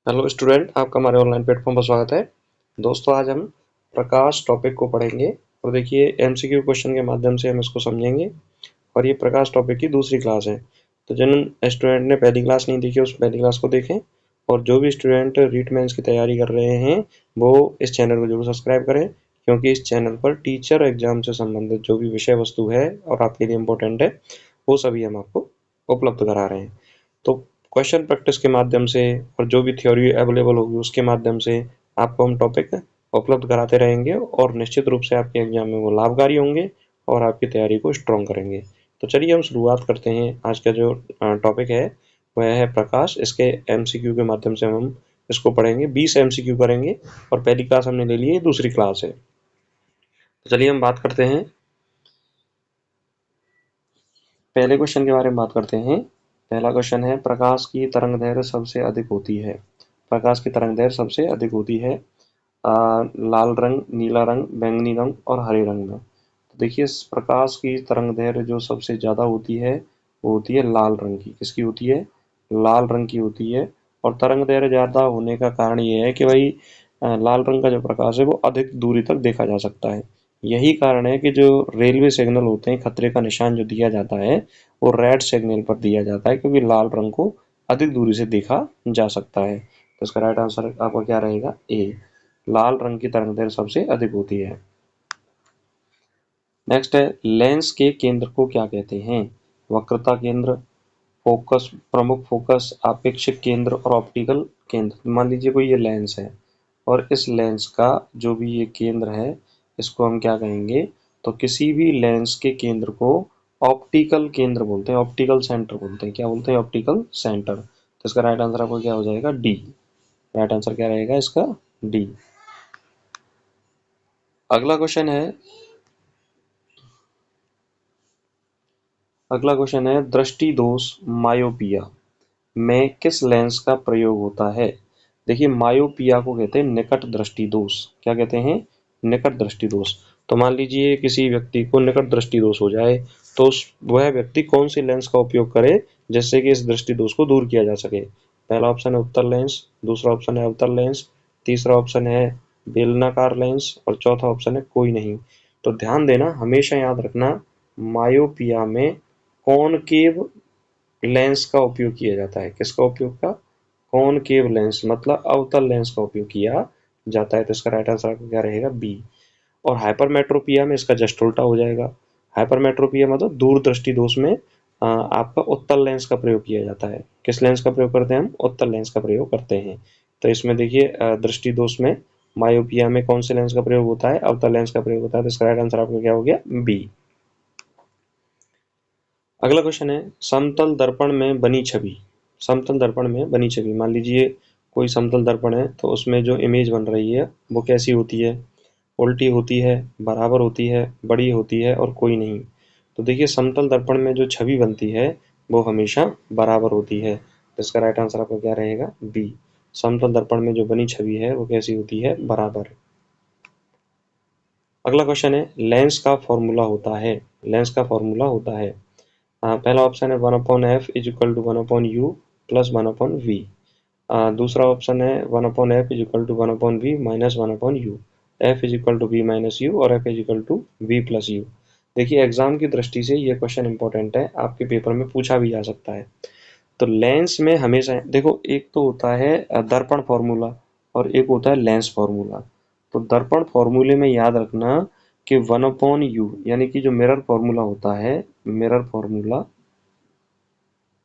Hello student, आपका हमारे online platform पर स्वागत है। दोस्तों, आज हम प्रकाश टॉपिक को पढ़ेंगे और देखिए एमसीक्यू क्वेश्चन के माध्यम से हम इसको समझेंगे। और ये प्रकाश टॉपिक की दूसरी क्लास है, तो जिन स्टूडेंट ने पहली क्लास नहीं देखी उस पहली क्लास को देखें। और जो भी स्टूडेंट रीट मेंस की तैयारी कर रहे हैं वो इस चैनल को जरूर सब्सक्राइब करें, क्योंकि इस चैनल पर टीचर एग्जाम से संबंधित जो भी विषय वस्तु है और आपके लिए इम्पोर्टेंट है वो सभी हम आपको उपलब्ध करा रहे हैं। तो क्वेश्चन प्रैक्टिस के माध्यम से और जो भी थ्योरी अवेलेबल होगी उसके माध्यम से आपको हम टॉपिक उपलब्ध कराते रहेंगे और निश्चित रूप से आपके एग्जाम में वो लाभकारी होंगे और आपकी तैयारी को स्ट्रॉन्ग करेंगे। तो चलिए हम शुरुआत करते हैं। आज का जो टॉपिक है वह है प्रकाश। इसके एमसीक्यू के माध्यम से हम इसको पढ़ेंगे। 20 एमसीक्यू करेंगे और पहली क्लास हमने ले ली है, दूसरी क्लास है। तो चलिए हम बात करते हैं, पहले क्वेश्चन के बारे में बात करते हैं। पहला क्वेश्चन है, प्रकाश की तरंगदैर्घ्य सबसे अधिक होती है। प्रकाश की तरंगदैर्घ्य सबसे अधिक होती है लाल रंग, नीला रंग, बैंगनी रंग और हरे रंग में। तो देखिए इस प्रकाश की तरंगदैर्घ्य जो सबसे ज़्यादा होती है वो होती है लाल रंग की। किसकी होती है? लाल रंग की होती है। और तरंगदैर्घ्य ज़्यादा होने का कारण ये है कि भाई लाल रंग का जो प्रकाश है वो अधिक दूरी तक देखा जा सकता है। यही कारण है कि जो रेलवे सिग्नल होते हैं, खतरे का निशान जो दिया जाता है वो रेड सिग्नल पर दिया जाता है, क्योंकि लाल रंग को अधिक दूरी से देखा जा सकता है। तो इसका राइट आंसर आपका क्या रहेगा? ए, लाल रंग की तरंगदैर्घ्य सबसे अधिक होती है। नेक्स्ट है, लेंस के केंद्र को क्या कहते हैं? वक्रता केंद्र, फोकस, प्रमुख फोकस, आपेक्षिक केंद्र और ऑप्टिकल केंद्र। मान लीजिए कोई ये लेंस है और इस लेंस का जो भी ये केंद्र है इसको हम क्या कहेंगे? तो किसी भी लेंस के केंद्र को ऑप्टिकल केंद्र बोलते हैं, ऑप्टिकल सेंटर बोलते हैं। क्या बोलते हैं? Optical centre. तो इसका राइट आंसर आपको क्या हो जाएगा? डी। राइट आंसर क्या रहेगा इसका? डी। अगला क्वेश्चन है, दृष्टि दोष मायोपिया में किस लेंस का प्रयोग होता है? देखिए मायोपिया को कहते हैं निकट दृष्टि दोष। क्या कहते हैं? निकट दृष्टि दोष। तो मान लीजिए किसी व्यक्ति को निकट दृष्टि दोष हो जाए तो वह व्यक्ति कौन सी लेंस का उपयोग करे जिससे कि इस दृष्टि दोष को दूर किया जा सके? पहला ऑप्शन है उत्तल लेंस, दूसरा ऑप्शन है अवतल लेंस, तीसरा ऑप्शन है बेलनाकार लेंस और चौथा ऑप्शन है कोई नहीं। तो ध्यान देना, हमेशा याद रखना, मायोपिया में कॉनकेव लेंस का उपयोग किया जाता है। किसका उपयोग का? कॉनकेव लेंस, मतलब अवतल लेंस का उपयोग किया जाता है। तो इसका राइट आंसर क्या रहेगा? बी। और हाइपरमेट्रोपिया में इसका जस्ट उल्टा हो जाएगा। हाइपरमेट्रोपिया मतलब दूरदृष्टि दोष में आपका उत्तल लेंस का प्रयोग किया जाता है। किस लेंस का प्रयोग करते हैं हम? उत्तल लेंस का प्रयोग करते हैं। तो इसमें देखिए दृष्टि दोष में, मायोपिया में कौन से लेंस का प्रयोग होता है? अवतल लेंस का प्रयोग होता है। तो इसका राइट आंसर आपका क्या हो गया? बी। अगला क्वेश्चन है, समतल दर्पण में बनी छवि। समतल दर्पण में बनी छवि, मान लीजिए कोई समतल दर्पण है तो उसमें जो इमेज बन रही है वो कैसी होती है? उल्टी होती है, बराबर होती है, बड़ी होती है और कोई नहीं। तो देखिए समतल दर्पण में जो छवि बनती है वो हमेशा बराबर होती है। तो इसका राइट आंसर आपका क्या रहेगा? बी। समतल दर्पण में जो बनी छवि है वो कैसी होती है? बराबर। अगला क्वेश्चन है, लेंस का फॉर्मूला होता है। लेंस का फॉर्मूला होता है, पहला ऑप्शन है 1/f is equal to 1/u plus 1/v। दूसरा ऑप्शन है 1/f is equal to 1/v minus 1/u। f is equal to v minus u और f is equal to v plus u। देखिए exam की दृष्टि से ये question important है, आपके पेपर में पूछा भी जा सकता है। तो लेंस में हमेशा देखो, एक तो होता है दर्पण फॉर्मूला और एक होता है लेंस फॉर्मूला। तो दर्पण फॉर्मूले में याद रखना कि 1/u, यानी कि जो मिरर फॉर्मूला होता है, मिरर फॉर्मूला,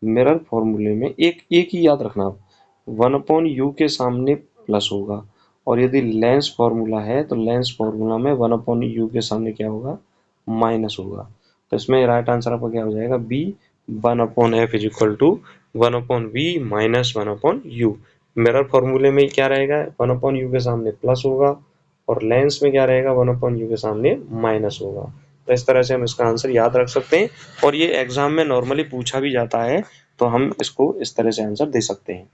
मिरर फॉर्मूले में एक एक ही याद रखना आप, 1/u के सामने प्लस होगा। और यदि लेंस फॉर्मूला है तो लेंस फॉर्मूला में 1/u के सामने क्या होगा? माइनस होगा। तो इसमें राइट आंसर आपका क्या हो जाएगा? B. 1/f is equal to 1/v minus 1/u। Mirror फॉर्मूले में क्या रहेगा? 1/u के सामने प्लस होगा और लेंस में क्या रहेगा? 1/u के सामने माइनस होगा। तो इस तरह से हम इसका आंसर याद रख सकते हैं और ये एग्जाम में नॉर्मली पूछा भी जाता है, तो हम इसको इस तरह से आंसर दे सकते हैं।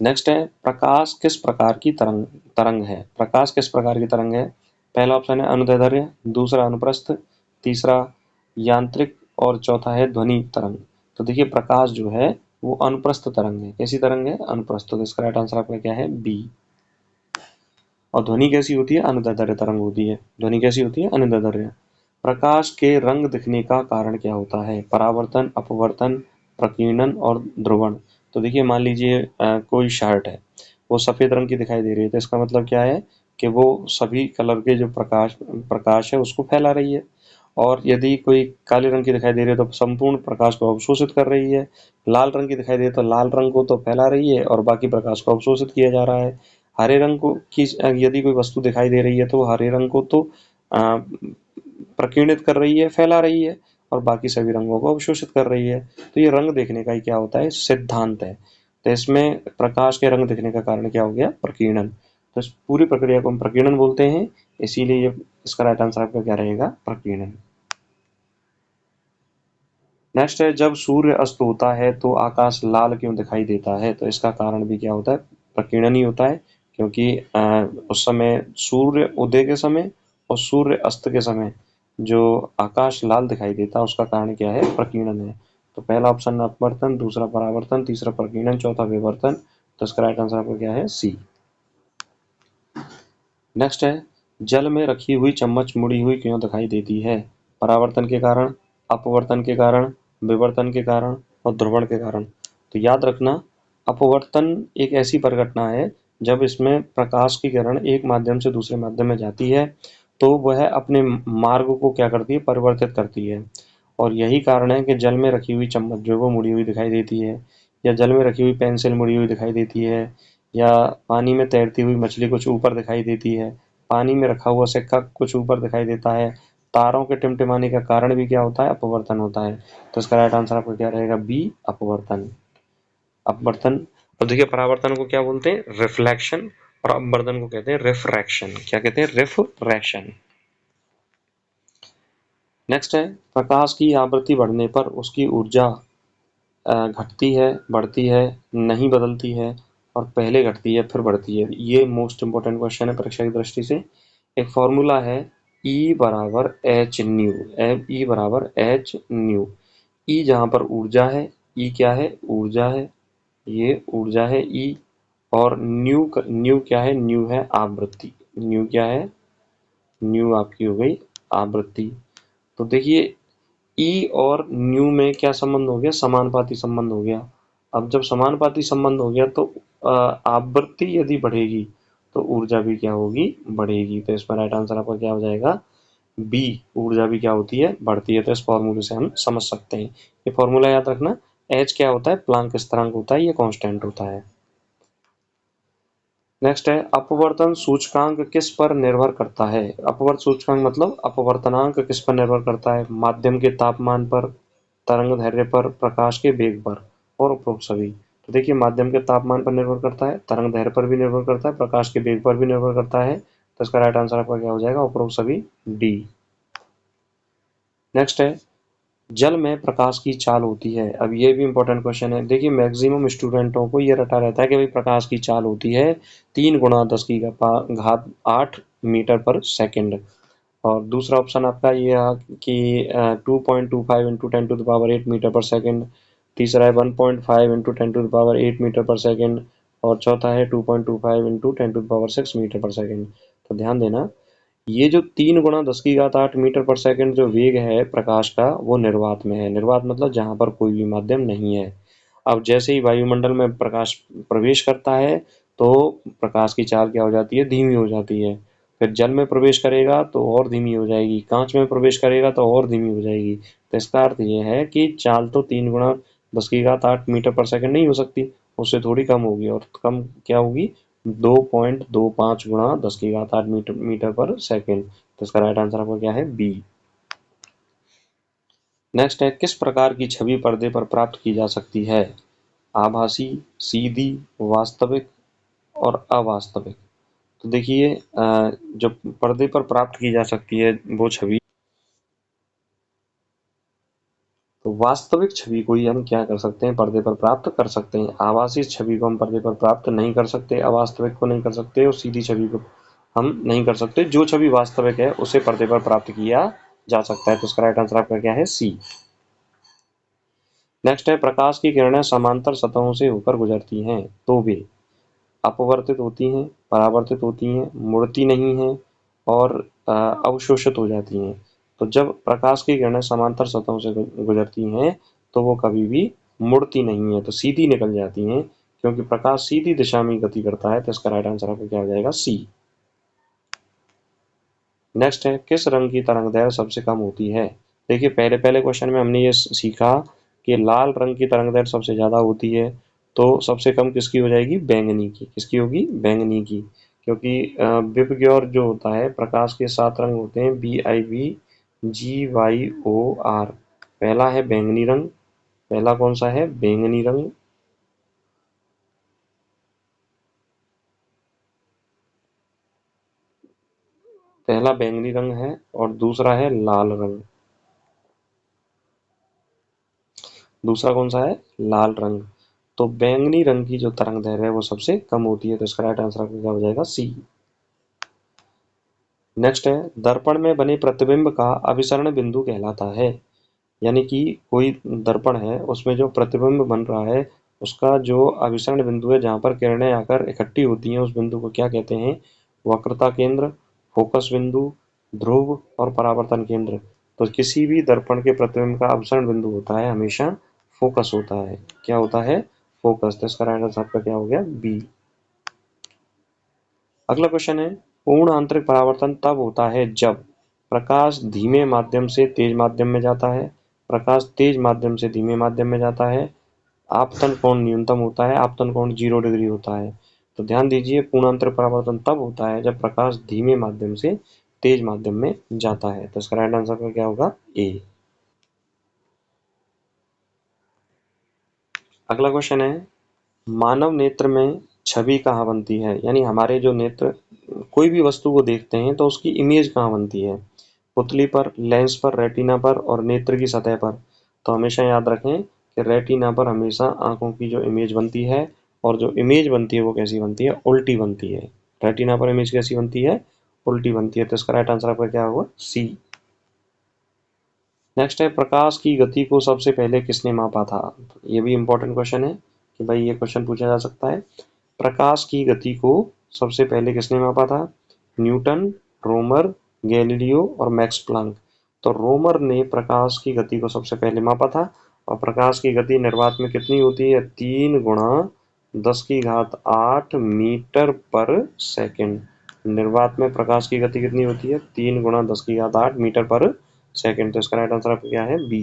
नेक्स्ट है, प्रकाश किस प्रकार की तरंग तरंग है? प्रकाश किस प्रकार की तरंग है? पहला ऑप्शन है अनुदैर्ध्य, दूसरा अनुप्रस्थ, तीसरा यांत्रिक और चौथा है ध्वनि तरंग। तो देखिए प्रकाश जो है वो अनुप्रस्थ तरंग है। कैसी तरंग है? अनुप्रस्थ। तो इसका राइट आंसर आपका क्या है? बी। और ध्वनि कैसी होती है? अनुदैर्ध्य तरंग होती है। ध्वनि कैसी होती है? अनुदैर्ध्य। प्रकाश के रंग दिखने का कारण क्या होता है? परावर्तन, अपवर्तन, प्रकीर्णन और ध्रुवण। तो देखिए, मान लीजिए कोई शर्ट है, वो सफेद रंग की दिखाई दे रही है, तो इसका मतलब क्या है कि वो सभी कलर के जो प्रकाश है उसको फैला रही है। और यदि कोई काले रंग की दिखाई दे रही है तो संपूर्ण प्रकाश को अवशोषित कर रही है। लाल रंग की दिखाई दे तो लाल रंग को तो फैला रही है और बाकी प्रकाश को अवशोषित किया जा रहा है। हरे रंग को की यदि कोई वस्तु दिखाई दे रही है तो हरे रंग को तो प्रकीर्णित कर रही है, फैला रही है, और बाकी सभी रंगों को अवशोषित कर रही है। तो ये रंग देखने का ही क्या होता है? सिद्धांत है। तो इसमें प्रकाश के रंग दिखने का कारण क्या हो गया? प्रकीर्णन। तो इस पूरी प्रक्रिया को हम प्रकीर्णन बोलते हैं, इसीलिए ये इसका राइट आंसर आपका क्या रहेगा? प्रकीर्णन। नेक्स्ट है, जब सूर्य अस्त होता है तो आकाश लाल क्यों दिखाई देता है? तो इसका कारण भी क्या होता है? प्रकीर्णन ही होता है, क्योंकि उस समय सूर्य उदय के समय और सूर्य अस्त के समय जो आकाश लाल दिखाई देता है उसका कारण क्या है? प्रकीर्णन है। तो पहला ऑप्शन अपवर्तन, दूसरा परावर्तन, तीसरा प्रकीर्णन, चौथा विवर्तन। तो इसका राइट आंसर आपका क्या है? सी। नेक्स्ट है, जल में रखी हुई चम्मच मुड़ी हुई क्यों दिखाई देती है? परावर्तन के कारण, अपवर्तन के कारण, विवर्तन के कारण और ध्रुवण के कारण। तो याद रखना, अपवर्तन एक ऐसी परिघटना है जब इसमें प्रकाश की किरण एक माध्यम से दूसरे माध्यम में जाती है तो वह अपने मार्ग को क्या करती है? परिवर्तित करती है। और यही कारण है कि जल में रखी हुई चम्मच जो वो मुड़ी हुई दिखाई देती है, या जल में रखी हुई पेंसिल मुड़ी हुई दिखाई देती है, या पानी में तैरती हुई मछली कुछ ऊपर दिखाई देती है, पानी में रखा हुआ सिक्का कुछ ऊपर दिखाई देता है। तारों के टिमटिमाने का कारण भी क्या होता है? अपवर्तन होता है। तो इसका राइट आंसर आपका क्या रहेगा? बी, अपवर्तन। अपवर्तन। और देखिए, परावर्तन को क्या बोलते हैं? रिफ्लेक्शन। और अपवर्तन को कहते हैं रिफ्रैक्शन। क्या कहते हैं? रिफ्रैक्शन। नेक्स्ट है, प्रकाश की आवृत्ति बढ़ने पर उसकी ऊर्जा घटती है, बढ़ती है, नहीं बदलती है, और पहले घटती है फिर बढ़ती है। ये मोस्ट इंपॉर्टेंट क्वेश्चन है परीक्षा की दृष्टि से। एक फॉर्मूला है, ई बराबर एच न्यू। ई बराबर एच न्यू। ई जहां पर ऊर्जा है, ई क्या है? ऊर्जा है, ये ऊर्जा है ई। और न्यू क्या है? न्यू है आवृत्ति। न्यू क्या है? न्यू आपकी हो गई आवृत्ति। तो देखिए, ई और न्यू में क्या संबंध हो गया? समानुपाती संबंध हो गया। अब जब समानुपाती संबंध हो गया तो आवृत्ति यदि बढ़ेगी तो ऊर्जा भी क्या होगी? बढ़ेगी। तो इसमें राइट आंसर आपका क्या हो जाएगा? बी। ऊर्जा भी क्या होती है? बढ़ती है। तो इस फॉर्मूले से हम समझ सकते हैं। ये फॉर्मूला याद रखना, एच क्या होता है? प्लांक स्थिरांक होता है, ये कांस्टेंट होता है। नेक्स्ट है, अपवर्तन सूचकांक किस पर निर्भर करता है? अपवर्त सूचकांक मतलब अपवर्तनांक किस पर निर्भर करता है? माध्यम के तापमान पर, तरंग दैर्ध्य पर, प्रकाश के वेग पर, और उपरोक्त सभी। तो देखिए, माध्यम के तापमान पर निर्भर करता है, तरंग दैर्ध्य पर भी निर्भर करता है, प्रकाश के वेग पर भी निर्भर करता है। तो इसका राइट आंसर आपका क्या हो जाएगा? उपरोक्त सभी, डी। नेक्स्ट है, जल में प्रकाश की चाल होती है। अब ये भी इंपॉर्टेंट क्वेश्चन है। देखिए, मैक्सिमम स्टूडेंटों को ये रटा रहता है कि भाई प्रकाश की चाल होती है 3 × 10⁸ मीटर पर सेकंड। और दूसरा ऑप्शन आपका ये है कि 2.25 इंटू 10⁸ मीटर पर सेकंड। तीसरा है 1.5 इंटू 10⁸ मीटर पर सेकंड। और चौथा है 2.25 इंटू 10⁶ मीटर पर सेकंड। तो ध्यान देना, ये जो 3 × 10⁸ मीटर पर सेकंड जो वेग है प्रकाश का, वो निर्वात में है। निर्वात मतलब जहां पर कोई भी माध्यम नहीं है। अब जैसे ही वायुमंडल में प्रकाश प्रवेश करता है तो प्रकाश की चाल क्या हो जाती है? धीमी हो जाती है। फिर जल में प्रवेश करेगा तो और धीमी हो जाएगी, कांच में प्रवेश करेगा तो और धीमी हो जाएगी। तो इसका अर्थ ये है कि चाल तो 3 × 10⁸ मीटर पर सेकंड नहीं हो सकती, उससे थोड़ी कम होगी। और कम क्या होगी? 2.25 × 10⁸ मीटर पर सेकंड। तो इसका राइट आंसर आपका क्या है? बी। नेक्स्ट है, किस प्रकार की छवि पर्दे पर प्राप्त की जा सकती है? आभासी, सीधी, वास्तविक और अवास्तविक। तो देखिए, जो पर्दे पर प्राप्त की जा सकती है वो छवि, तो वास्तविक छवि को ही हम क्या कर सकते हैं? पर्दे पर प्राप्त कर सकते हैं। आभासी छवि को हम पर्दे पर प्राप्त नहीं कर सकते, अवास्तविक को नहीं कर सकते, और सीधी छवि को हम नहीं कर सकते। जो छवि वास्तविक है उसे पर्दे पर प्राप्त किया जा सकता है। तो इसका राइट आंसर आपका क्या है? सी। नेक्स्ट है प्रकाश की किरणें समांतर सतहों से होकर गुजरती हैं तो वे अपवर्तित होती हैं, परावर्तित होती हैं, मुड़ती नहीं हैं और अवशोषित हो जाती हैं। तो जब प्रकाश की किरणें समांतर सतहों से गुजरती हैं तो वो कभी भी मुड़ती नहीं है, तो सीधी निकल जाती हैं, क्योंकि प्रकाश सीधी दिशा में गति करता है। तो इसका राइट आंसर आपका क्या हो जाएगा? सी। नेक्स्ट है किस रंग की तरंगदैर्घ्य सबसे कम होती है? देखिए पहले पहले क्वेश्चन में हमने ये सीखा कि लाल रंग की तरंगदैर्घ्य सबसे ज़्यादा होती है, तो सबसे कम किसकी हो जाएगी? बैंगनी की। किसकी होगी? बैंगनी की, क्योंकि विबग्योर जो होता है, प्रकाश के 7 रंग होते हैं, BIV GYOR। पहला है बैंगनी रंग। पहला कौन सा है? बैंगनी रंग। पहला बैंगनी रंग है और दूसरा है लाल रंग। दूसरा कौन सा है? लाल रंग। तो बैंगनी रंग की जो तरंगदैर्घ्य है वो सबसे कम होती है, तो इसका राइट आंसर आपका क्या हो जाएगा? सी। नेक्स्ट है दर्पण में बने प्रतिबिंब का अभिसरण बिंदु कहलाता है। यानी कि कोई दर्पण है, उसमें जो प्रतिबिंब बन रहा है उसका जो अभिसरण बिंदु है, जहाँ पर किरणें आकर इकट्ठी होती हैं, उस बिंदु को क्या कहते हैं? वक्रता केंद्र, फोकस बिंदु, ध्रुव और परावर्तन केंद्र। तो किसी भी दर्पण के प्रतिबिंब का अभिसरण बिंदु होता है हमेशा फोकस होता है। क्या होता है? फोकस। तो इसका राइट आंसर आपका क्या हो गया? बी। अगला क्वेश्चन है पूर्ण आंतरिक परावर्तन तब होता है जब प्रकाश धीमे माध्यम से तेज माध्यम में जाता है, प्रकाश तेज माध्यम से धीमे माध्यम में जाता है, आपतन कोण न्यूनतम होता है, आपतन कोण 0 डिग्री होता है। तो ध्यान दीजिए पूर्ण आंतरिक परावर्तन तब होता है जब प्रकाश धीमे माध्यम से तेज माध्यम में जाता है। तो इसका राइट आंसर का क्या होगा? ए। अगला क्वेश्चन है मानव नेत्र में छवि कहाँ बनती है? यानी हमारे जो नेत्र कोई भी वस्तु को देखते हैं तो उसकी इमेज कहाँ बनती है? पुतली पर, लेंस पर, रेटिना पर और नेत्र की सतह पर। तो हमेशा याद रखें कि रेटिना पर हमेशा आंखों की जो इमेज बनती है, और जो इमेज बनती है वो कैसी बनती है? उल्टी बनती है। रेटिना पर इमेज कैसी बनती है? उल्टी बनती है। तो इसका राइट आंसर आपका क्या होगा? सी। नेक्स्ट है प्रकाश की गति को सबसे पहले किसने मापा था? ये भी इंपॉर्टेंट क्वेश्चन है कि भाई ये क्वेश्चन पूछा जा सकता है। प्रकाश की गति को सबसे पहले किसने मापा था? न्यूटन, रोमर, गैलीलियो और मैक्स प्लांक। तो रोमर ने प्रकाश की गति को सबसे पहले मापा था, और प्रकाश की गति निर्वात में कितनी होती है? 3 गुणा 10⁸ मीटर पर सेकेंड। निर्वात में प्रकाश की गति कितनी होती है? 3 गुणा 10⁸ मीटर पर सेकेंड। तो इसका राइट आंसर आपका क्या है? बी।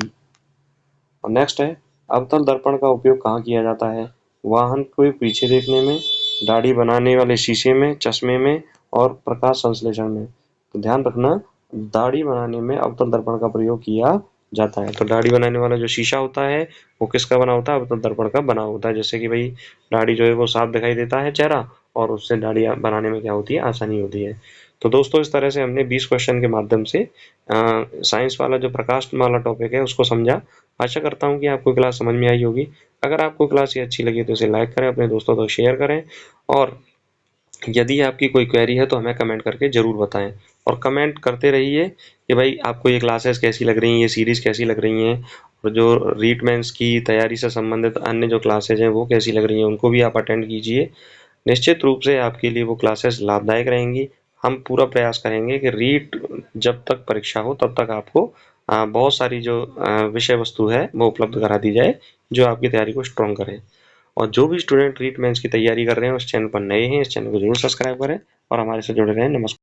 और नेक्स्ट है अवतल दर्पण का उपयोग कहाँ किया जाता है? वाहन को पीछे देखने में, दाढ़ी बनाने वाले शीशे में, चश्मे में और प्रकाश संश्लेषण में। तो ध्यान रखना दाढ़ी बनाने में अवतल दर्पण का प्रयोग किया जाता है। तो दाढ़ी बनाने वाला जो शीशा होता है वो किसका बना होता है? अवतल दर्पण का बना होता है, जैसे कि भाई दाढ़ी जो है वो साफ दिखाई देता है चेहरा, और उससे दाढ़ी बनाने में क्या होती है? आसानी होती है। तो दोस्तों इस तरह से हमने 20 क्वेश्चन के माध्यम से साइंस वाला जो प्रकाश वाला टॉपिक है उसको समझा। आशा करता हूँ कि आपको क्लास समझ में आई होगी। अगर आपको क्लास ये अच्छी लगी तो इसे लाइक करें, अपने दोस्तों तक शेयर करें, और यदि आपकी कोई क्वेरी है तो हमें कमेंट करके ज़रूर बताएं। और कमेंट करते रहिए कि भाई आपको ये क्लासेस कैसी लग रही हैं, ये सीरीज़ कैसी लग रही हैं, और जो रीट मेंस की तैयारी से संबंधित अन्य जो क्लासेज हैं वो कैसी लग रही हैं, उनको भी आप अटेंड कीजिए। निश्चित रूप से आपके लिए वो क्लासेस लाभदायक रहेंगी। हम पूरा प्रयास करेंगे कि रीट जब तक परीक्षा हो तब तक आपको बहुत सारी जो विषय वस्तु है वो उपलब्ध करा दी जाए, जो आपकी तैयारी को स्ट्रॉन्ग करे। और जो भी स्टूडेंट रीट मेंस की तैयारी कर रहे हैं उस चैनल पर नए हैं, इस चैनल को जरूर सब्सक्राइब करें और हमारे से जुड़े रहें। नमस्कार।